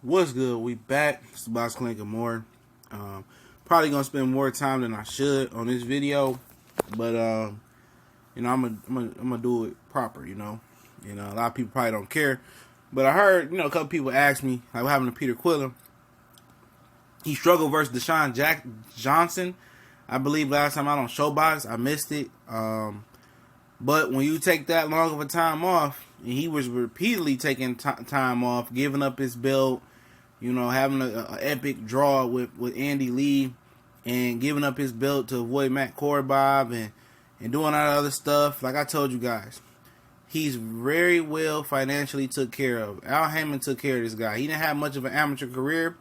What's good? We back. It's the Box Clink and more. Probably gonna spend more time than I should on this video, but I'm gonna do it proper. A lot of people probably don't care, but I heard a couple people ask me like what happened to Peter Quillin. He struggled versus Deshaun Johnson, I believe last time out on Showbox. I missed it, but when you take that long of a time off, and he was repeatedly taking time off, giving up his belt. Having an epic draw with Andy Lee and giving up his belt to avoid Matt Korobov and doing all that other stuff. Like I told you guys, he's very well financially took care of. Al Heyman took care of this guy. He didn't have much of an amateur career.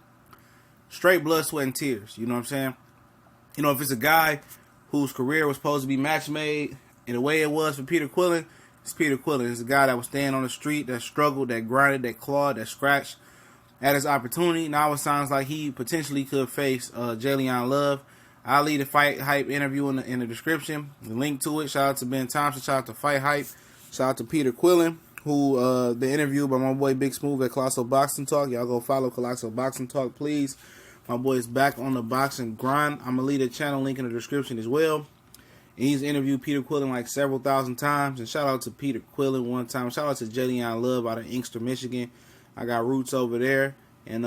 Straight blood, sweat, and tears. You know what I'm saying? If it's a guy whose career was supposed to be match made in the way it was for Peter Quillin, it's Peter Quillin. It's a guy that was staying on the street, that struggled, that grinded, that clawed, that scratched at his opportunity. Now it sounds like he potentially could face Jalen Love. I'll leave the Fight Hype interview in the description. The link to it. Shout out to Ben Thompson. Shout out to Fight Hype. Shout out to Peter Quillin, who the interview by my boy Big Smooth at Colossal Boxing Talk. Y'all go follow Colossal Boxing Talk, please. My boy is back on the boxing grind. I'm going to leave the channel link in the description as well. And he's interviewed Peter Quillin like several thousand times. And shout out to Peter Quillin one time. Shout out to Jalen Love out of Inkster, Michigan. I got roots over there. And,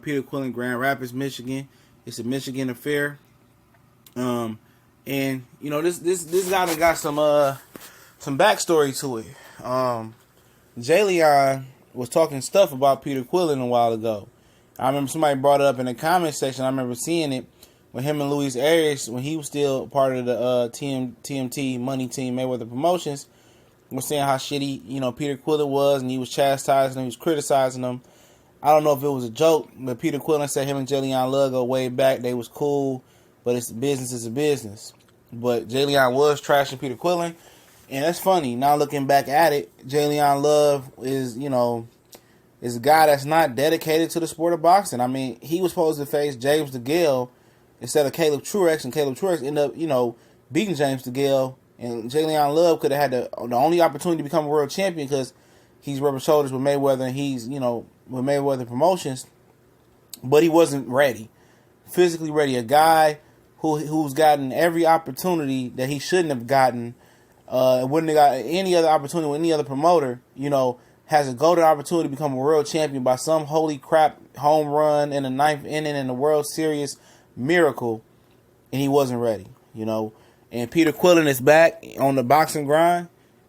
Peter Quillin, Grand Rapids, Michigan. It's a Michigan affair. This guy got some backstory to it. Jalen was talking stuff about Peter Quillin a while ago. I remember somebody brought it up in the comment section. I remember seeing it when him and Luis Arias, when he was still part of the TMT Money Team Mayweather Promotions, was saying how shitty, Peter Quillin was, and he was chastising him, he was criticizing him. I don't know if it was a joke, but Peter Quillin said him and Jalen Love go way back. They was cool, but it's business is a business. But Jalen was trashing Peter Quillin, and that's funny. Now looking back at it, Jalen Love is a guy that's not dedicated to the sport of boxing. I mean, he was supposed to face James DeGale instead of Caleb Truex, and Caleb Truex ended up, beating James DeGale, and Jalen Love could have had the only opportunity to become a world champion because he's rubbing shoulders with Mayweather, and he's, with Mayweather Promotions, but he wasn't ready, physically ready. A guy who's gotten every opportunity that he shouldn't have gotten, wouldn't have got any other opportunity with any other promoter, has a golden opportunity to become a world champion by some holy crap home run in the ninth inning in the World Series miracle, and he wasn't ready, And Peter Quillin is back on the boxing grind,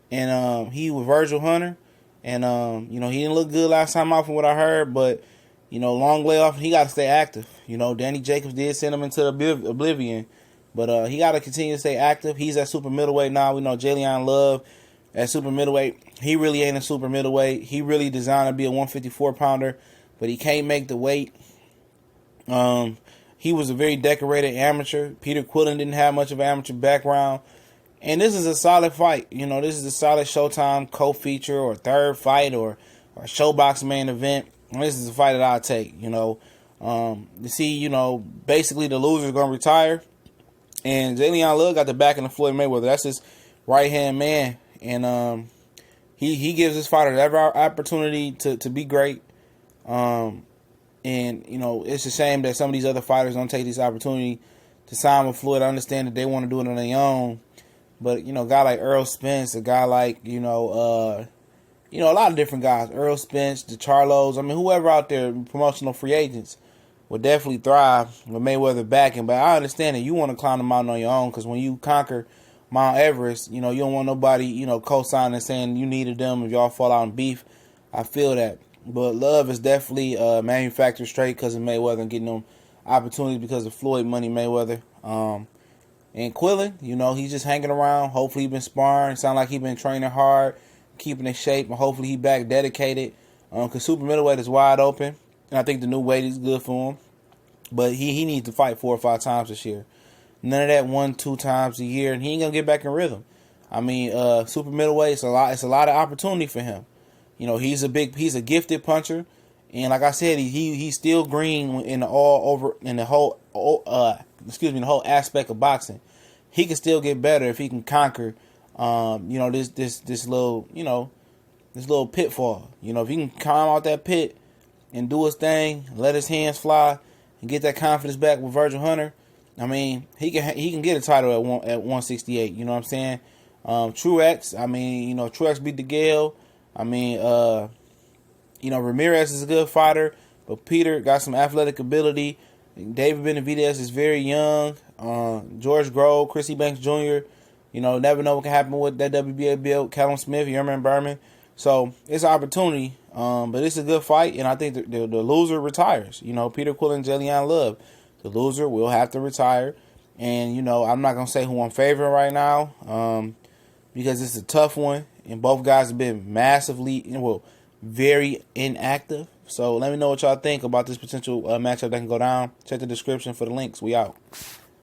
and he was Virgil Hunter. And, he didn't look good last time out from what I heard, but, long layoff, he got to stay active. Danny Jacobs did send him into oblivion, but he got to continue to stay active. He's at super middleweight now. We know Jalen Love at super middleweight. He really ain't a super middleweight. He really designed to be a 154-pounder, but he can't make the weight. He was a very decorated amateur. Peter Quillin didn't have much of an amateur background. And this is a solid fight. This is a solid Showtime co-feature or third fight or Showbox main event. And this is a fight that I'll take, You see, basically the loser's going to retire. And Jalen Love got the back of the Floyd Mayweather. That's his right-hand man. And he gives his fighters every opportunity to be great. And, it's a shame that some of these other fighters don't take this opportunity to sign with Floyd. I understand that they want to do it on their own. But, a guy like Earl Spence, a guy like, a lot of different guys. Earl Spence, the Charlos, whoever out there, promotional free agents, would definitely thrive with Mayweather backing. But I understand that you want to climb the mountain on your own because when you conquer Mount Everest, you don't want nobody, co-signing saying you needed them if y'all fall out in beef. I feel that. But Love is definitely manufactured straight because of Mayweather and getting them opportunities because of Floyd Money Mayweather. And Quillin, he's just hanging around. Hopefully he's been sparring. Sound like he's been training hard, keeping in shape, and hopefully he back dedicated. Because super middleweight is wide open, and I think the new weight is good for him. But he needs to fight 4 or 5 times this year. None of that 1-2 times a year, and he ain't gonna get back in rhythm. Super middleweight, it's a lot of opportunity for him. He's a gifted puncher, and like I said, he's still green in the whole aspect of boxing. He can still get better if he can conquer, this little pitfall. If he can climb out that pit and do his thing, let his hands fly, and get that confidence back with Virgil Hunter, I mean, he can get a title at 168. You know what I'm saying? Truex, I mean, you know, Truex beat DeGale. I mean, you know, Ramirez is a good fighter, but Peter got some athletic ability. David Benavidez is very young. George Grove, Chrissy Banks Jr., you know, never know what can happen with that WBA belt. Callum Smith, Yerman Berman. So it's an opportunity, but it's a good fight, and I think the loser retires. You know, Peter Quillin, Jillian Love. The loser will have to retire. And, you know, I'm not going to say who I'm favoring right now because it's a tough one, and both guys have been massively, well, very inactive. So let me know what y'all think about this potential matchup that can go down. Check the description for the links. We out.